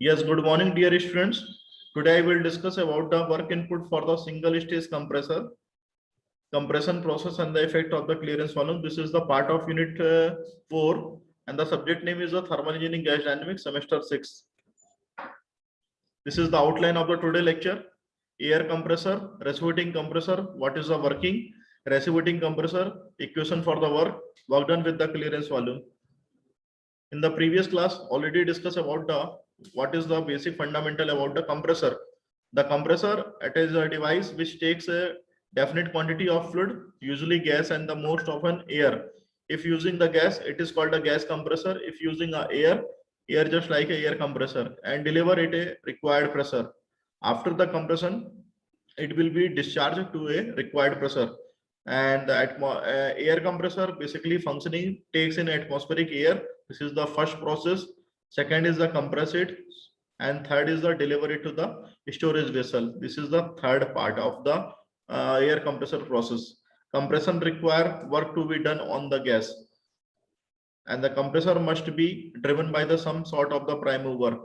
Yes, good morning, dear students. Today I will discuss about the work input for the single stage compressor, compression process and the effect of the clearance volume. This is the part of unit 4 and the subject name is the thermal engineering gas dynamics semester 6. This is the outline of the today lecture. Air compressor, reciprocating compressor, what is the working, reciprocating compressor, equation for the work done with the clearance volume. In the previous class already discussed about the what is the basic fundamental about the compressor. The compressor, it is a device which takes a definite quantity of fluid, usually gas and the most often air. If using the gas, it is called a gas compressor. If using a air just like a air compressor, and deliver it a required pressure. After the compression, it will be discharged to a required pressure. And the air compressor basically functioning takes in atmospheric air. This is the first process. Second is the compress it, and third is the delivery to the storage vessel. This is the third part of the air compressor process. Compression require work to be done on the gas, and the compressor must be driven by the some sort of the prime mover.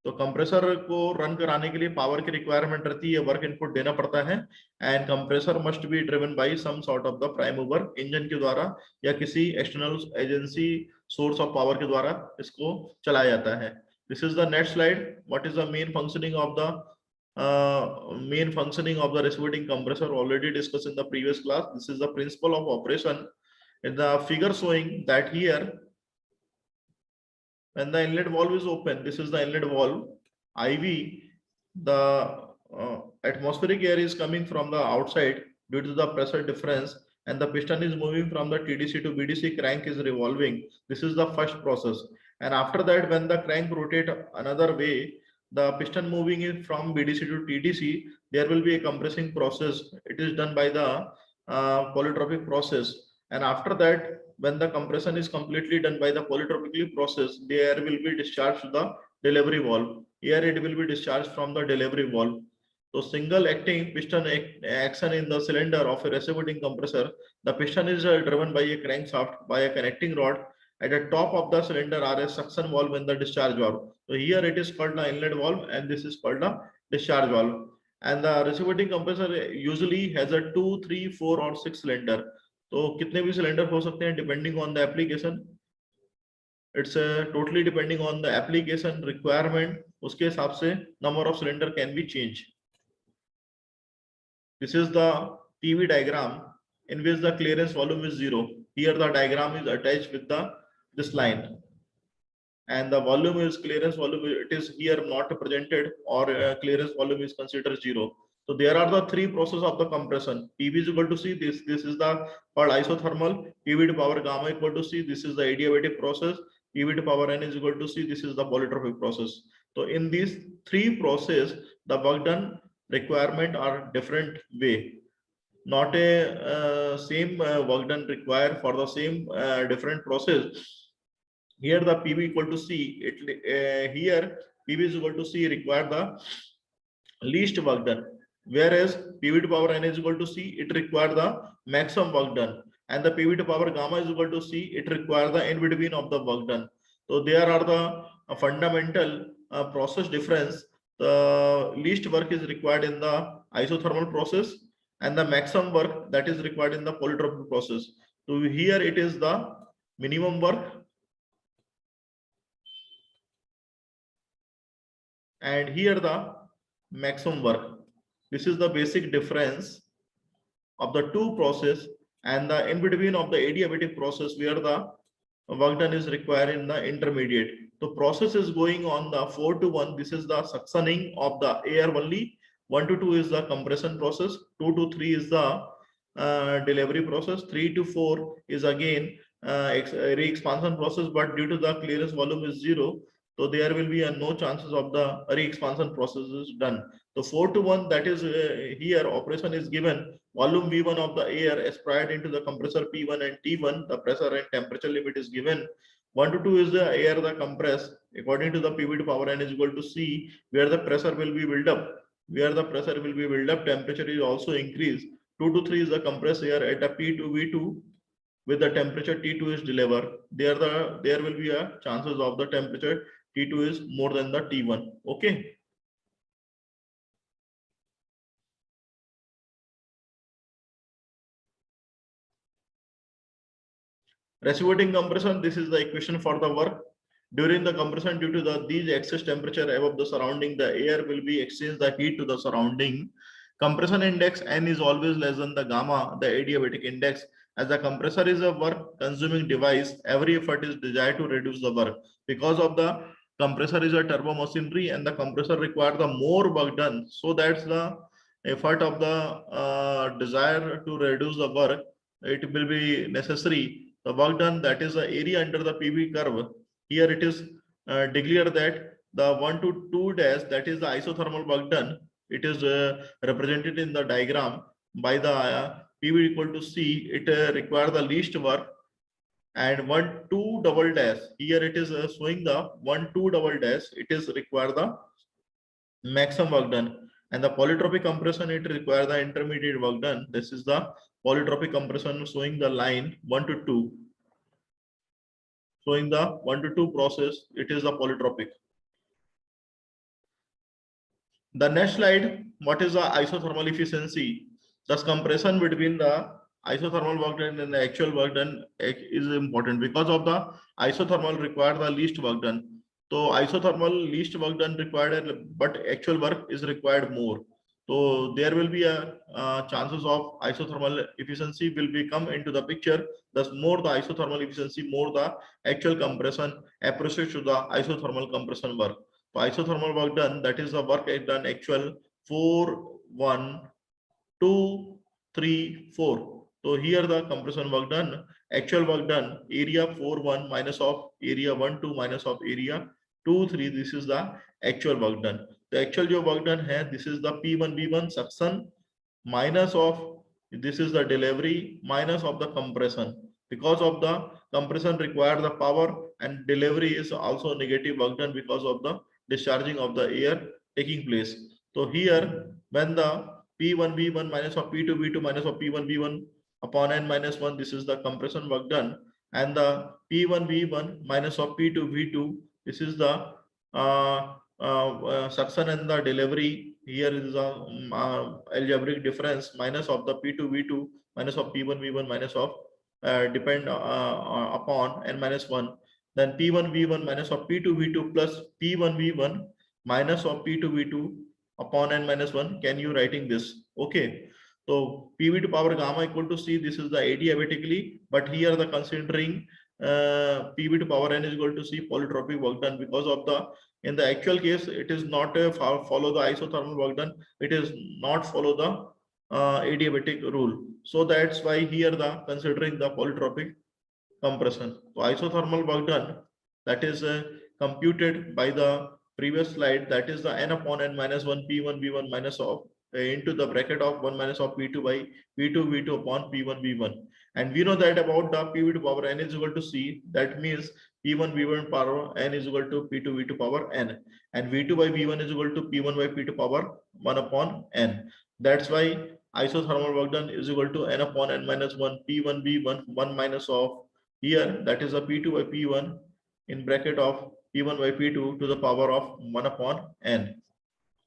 तो compressor को run कराने के लिए power की requirement रहती है, work input देना पड़ता है, and compressor must be driven by some sort of the prime mover, engine के द्वारा या किसी external agency source of power के द्वारा इसको चलाया जाता है. This is the next slide. What is the main functioning of the reciprocating compressor already discussed in the previous class. This is the principle of operation. In the figure showing that here, when the inlet valve is open, this is the inlet valve, IV, the atmospheric air is coming from the outside due to the pressure difference, and the piston is moving from the TDC to BDC, crank is revolving. This is the first process. And after that, when the crank rotate another way, the piston moving in from BDC to TDC, there will be a compressing process. It is done by the polytropic process. And after that, when the compression is completely done by the polytropically process, the air will be discharged to the delivery valve. Here it will be discharged from the delivery valve. So single acting piston action in the cylinder of a reciprocating compressor. The piston is driven by a crankshaft by a connecting rod. At the top of the cylinder are a suction valve and the discharge valve. So here it is called the inlet valve and this is called the discharge valve. And the reciprocating compressor usually has a 2, 3, 4 or 6 cylinder. तो कितने भी cylinder हो सकते हैं depending on the application. It's totally depending on the application requirement. उसके हिसाब से number of cylinder can be change. This is the PV diagram in which the clearance volume is 0. Here the diagram is attached with the this line, and the volume is clearance volume. It is here not presented, or clearance volume is considered 0. So there are the three processes of the compression. PV is equal to C. This is the called isothermal. PV to power gamma equal to C. This is the adiabatic process. PV to power N is equal to C. This is the polytropic process. So in these three processes, the work done requirement are different way. Not a same work done required for the same different process. Here the PV equal to C. Here PV is equal to C require the least work done, whereas PV to power N is equal to C, it requires the maximum work done, and the PV to power gamma is equal to C, it requires the in between of the work done. So there are the fundamental process difference. The least work is required in the isothermal process, and the maximum work that is required in the polytropic process. So here it is the minimum work, and here the maximum work. This is the basic difference of the two process, and the in between of the adiabatic process where the work done is required in the intermediate. The process is going on the 4 to 1. This is the suctioning of the air only. 1 to 2 is the compression process. 2 to 3 is the delivery process. 3 to 4 is again re-expansion process, but due to the clearance volume is 0, so there will be no chances of the re-expansion process is done. So 4 to 1, that is here operation is given. Volume V1 of the air aspired into the compressor P1 and T1. The pressure and temperature limit is given. 1 to 2 is the air the compressed according to the PV to power N is equal to C, where the pressure will be built up. Where the pressure will be built up, temperature is also increased. 2 to 3 is the compressed air at a P2 V2 with the temperature T2 is delivered. There will be a chances of the temperature T2 is more than the T1. Okay. Reciprocating compression, this is the equation for the work. During the compression, due to these excess temperature above the surrounding, the air will be exchange the heat to the surrounding. Compression index N is always less than the gamma, the adiabatic index. As the compressor is a work consuming device, every effort is desired to reduce the work. Because of the compressor is a turbo machinery and the compressor require the more work done. So that's the effort of the desire to reduce the work. It will be necessary the work done, that is the area under the PV curve. Here it is declared that the 1 to 2 dash, that is the isothermal work done. It is represented in the diagram by the PV equal to C. It requires the least work. And 1 2 double dash, here it is showing the 1 2 double dash, it is require the maximum work done. And the polytropic compression, it requires the intermediate work done. This is the polytropic compression showing the line 1 to 2. Showing the 1 to 2 process, it is the polytropic. The next slide, what is the isothermal efficiency? Thus, compression between the isothermal work done and the actual work done is important because of the isothermal require the least work done. So isothermal least work done required, but actual work is required more. So there will be a chances of isothermal efficiency will be come into the picture. Thus, more the isothermal efficiency, more the actual compression approaches to the isothermal compression work. So isothermal work done, that is the work done actual 4 1 2 3 4. So here the compression work done, actual work done, area 4 1 minus of area 1 2 minus of area 2 3. This is the actual work done. The actual जो work done है, this is the P1 V1 suction minus of, this is the delivery minus of the compression. Because of the compression require the power and delivery is also negative work done because of the discharging of the air taking place. So here when the P1 V1 minus of P2 V2 minus of P1 V1 upon N minus 1, this is the compression work done, and the P1 V1 minus of P2 V2, this is the suction and the delivery. Here is the algebraic difference minus of the P2 V2 minus of P1 V1 minus of depend upon N minus 1. Then P1 V1 minus of P2 V2 plus P1 V1 minus of P2 V2 upon N minus 1. Can you writing this? Okay. So PV to power gamma equal to C. This is the adiabatically, but here the considering PV to power N is equal to C polytropic work done, because of the, in the actual case it is not follow the isothermal work done, it is not follow the adiabatic rule. So that's why here the considering the polytropic compression. So isothermal work done, that is computed by the previous slide, that is the N upon N minus 1 P1 V1 minus of into the bracket of 1 minus of P2 by P2 V2 upon P1 V1. And we know that about the PV to power N is equal to C. That means P1 V1 power N is equal to P2 V2 power N, and V2 by V1 is equal to P1 by P2 power 1 upon N. That's why isothermal work done is equal to N upon N minus 1 P1 V1 1 minus of, here that is a P2 by P1 in bracket of P1 by P2 to the power of 1 upon N.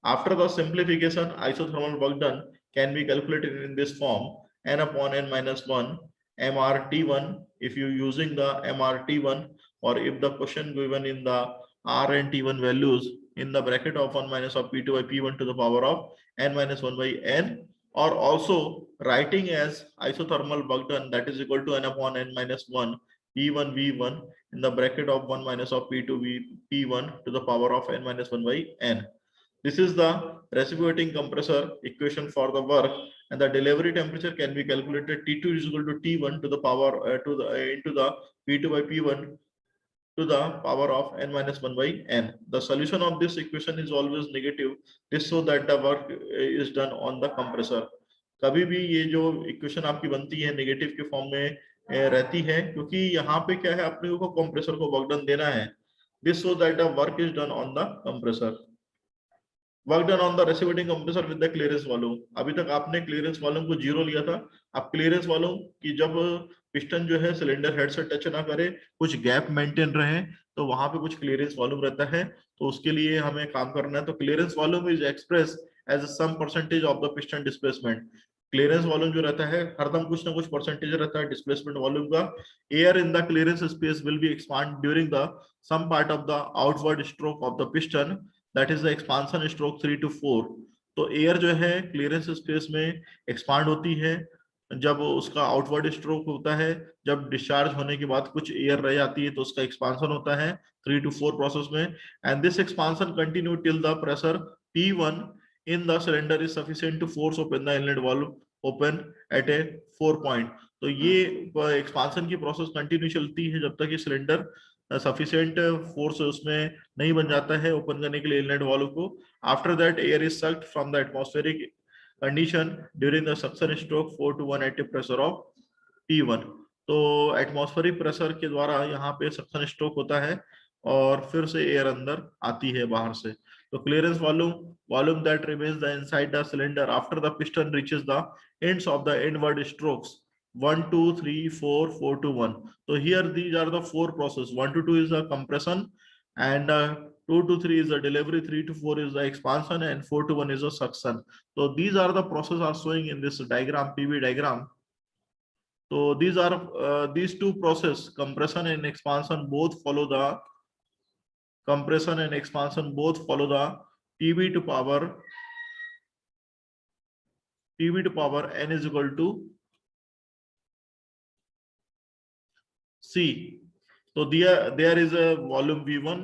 After the simplification, isothermal work done can be calculated in this form: N upon N minus 1 MRT1 if you using the MRT1, or if the question given in the R and T1 values in the bracket of 1 minus of P2 by P1 to the power of N minus 1 by N, or also writing as isothermal work done, that is equal to N upon N minus 1 P1 V1 in the bracket of 1 minus of P2 P1 to the power of N minus 1 by N. This is the reciprocating compressor equation for the work, and the delivery temperature can be calculated. T2 is equal to T1 to the power to the into the P2 by P1 to the power of N minus 1 by N. The solution of this equation is always negative. This so that the work is done on the compressor. कभी भी ये जो equation आपकी बनती है negative के form में रहती है, क्योंकि यहाँ पे क्या है, अपने को कंप्रेसर को वर्क डन देना है. This so that the work is done on the compressor. Work done on the reciprocating compressor with the clearance volume. अभी तक आपने क्लियरेंस वॉल्यूम को 0 लिया था। अब क्लियरेंस वॉल्यूम की जब पिस्टन जो है सिलेंडर हेड से टच ना करे, कुछ गैप मेंटेन रहे, तो वहां पे कुछ क्लियरेंस वॉल्यूम रहता है। तो उसके लिए हमें काम करना है। तो clearance volume is express as some percentage of the piston displacement. Clearance volume जो रहता है हरदम कुछ ना कुछ परसेंटेज रहता है डिस्प्लेसमेंट वॉल्यूम का। Air in the clearance space will be expand during the some part of the outward stroke of the piston, that is the expansion stroke 3 to 4। तो एयर जो है क्लियरेंस स्पेस में expand होती है जब उसका outward stroke होता है। जब डिस्चार्ज होने के बाद कुछ एयर रह जाती है तो उसका एक्सपांशन होता है 3 to 4 प्रोसेस में। And this expansion continue till the pressure P1 in the cylinder is sufficient to force open the inlet valve open at a 4 point। तो ये एक्सपांशन की प्रोसेस कंटिन्यू चलती है जब तक ये सिलेंडर सफिशिएंट फोर्स उसमें नहीं बन जाता है ओपन करने के लिए इनलेट वाल्व को। After that air is sucked from the atmospheric condition during the suction stroke 4 to 1 at a pressure of P1। तो एटमॉस्फेरिक प्रेशर के द्वारा यहाँ पे सक्शन स्ट्रोक होता है और फिर से एयर अंदर आती है बाहर से। तो clearance volume that remains the inside the cylinder after the piston reaches the ends of the inward strokes 1 2 3 4 4 to 1। So here these are the four process. 1 to 2 is the compression, and 2 to 3 is the delivery, 3 to 4 is the expansion, and 4 to 1 is the suction. So these are the process are showing in this diagram, PV diagram. So these are these two process, compression and expansion, both follow the compression and expansion both follow the PV to power n is equal to C। So there is a volume V1,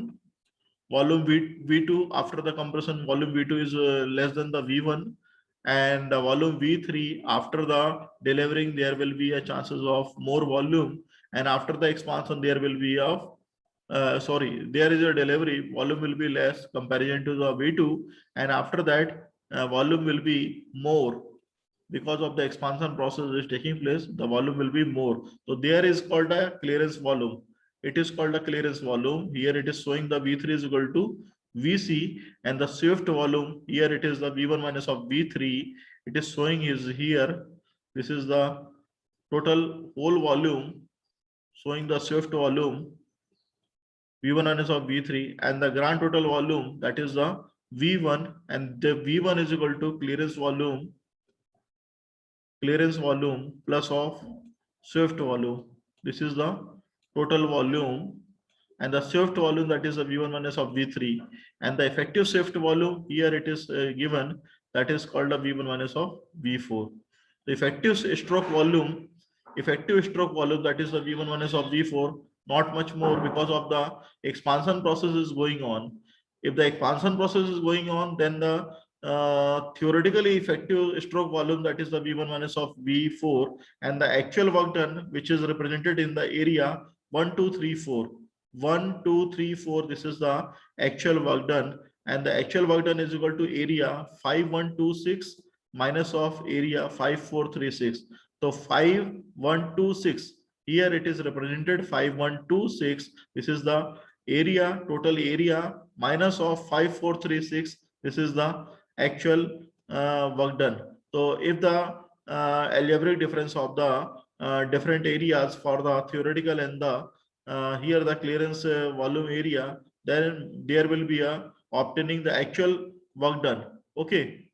volume V2 after the compression, volume V2 is less than the V1, and the volume V3 after the delivering there will be a chances of more volume, and after the expansion there will be of there is a delivery volume will be less comparison to the V2, and after that volume will be more because of the expansion process is taking place, the volume will be more. So there is called a clearance volume. It is called a clearance volume. Here it is showing the V3 is equal to Vc, and the swift volume here it is the V1 minus of V3. It is showing is here. This is the total whole volume showing the swift volume V1 minus of V3, and the grand total volume that is the V1, and the V1 is equal to clearance volume plus of swift volume. This is the total volume, and the swift volume that is the V1 minus of V3, and the effective swift volume here it is given, that is called the V1 minus of V4. The effective stroke volume that is the V1 minus of V4, not much more because of the expansion process is going on. If the expansion process is going on, then the theoretically effective stroke volume that is the V1 minus of V4, and the actual work done which is represented in the area 1 2 3 4 1 2 3 4, this is the actual work done, and the actual work done is equal to area 5126 minus of area 5436. So 5126 here it is represented 5126, this is the area, total area, minus of 5436, this is the actual work done. So if the algebraic difference of the different areas for the theoretical and the here the clearance volume area, then there will be a obtaining the actual work done. Okay.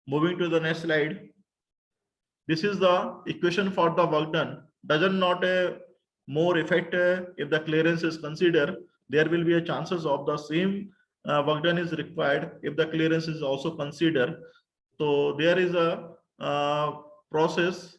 Moving to the next slide. This is the equation for the work done. Doesn't not a more effect if the clearance is considered, there will be a chances of the same work done is required if the clearance is also considered. So there is a process.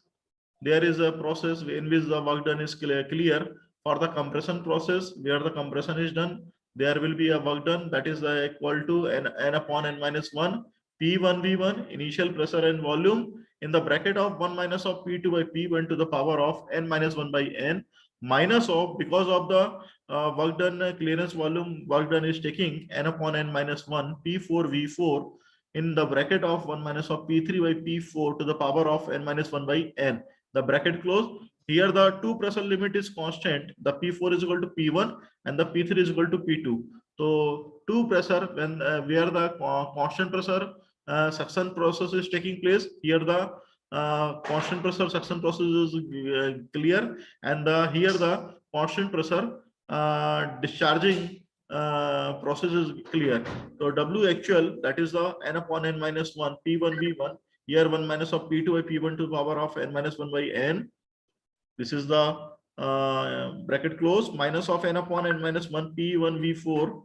There is a process in which the work done is clear. For the compression process, where the compression is done, there will be a work done that is equal to n upon n minus 1 P1 V1 initial pressure and volume in the bracket of 1 minus of P2 by P1 to the power of n minus 1 by n, minus of, because of the work done clearance volume work done is taking n upon n minus 1 P4 V4 in the bracket of 1 minus of P3 by P4 to the power of n minus 1 by n. The bracket close. Here the two pressure limit is constant. The P4 is equal to P1 and the P3 is equal to P2. So two pressure when where the constant pressure suction process is taking place. Here the constant pressure suction process is clear, and here the constant pressure discharging process is clear. So W actual, that is the n upon n minus 1 P1 V1. Here 1 minus of P2 by P1 to the power of n minus 1 by n. This is the bracket close, minus of n upon n minus 1 P1 V4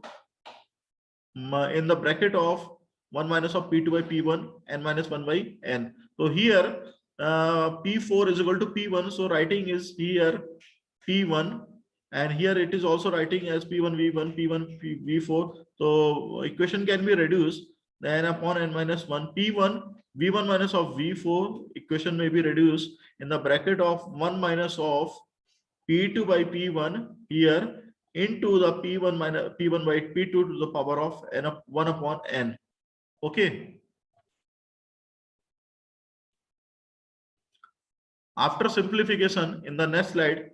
in the bracket of 1 minus of P2 by P1 n minus 1 by n. So here P4 is equal to P1. So writing is here P1, and here it is also writing as P1 V1 P1 V4. So equation can be reduced. Then upon n minus 1 P1 V1 minus of V4 equation may be reduced in the bracket of 1 minus of P2 by P1 here into the P1 minus P1 by P2 to the power of n of 1 upon n. Okay. After simplification, in the next slide,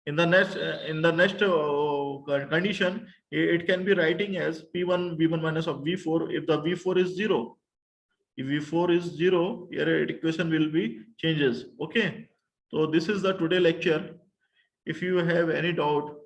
in the next condition, it can be writing as P1 V1 minus of V4 if the V4 is 0. If V4 is 0, here equation will be changes. Okay. So this is the today lecture. If you have any doubt,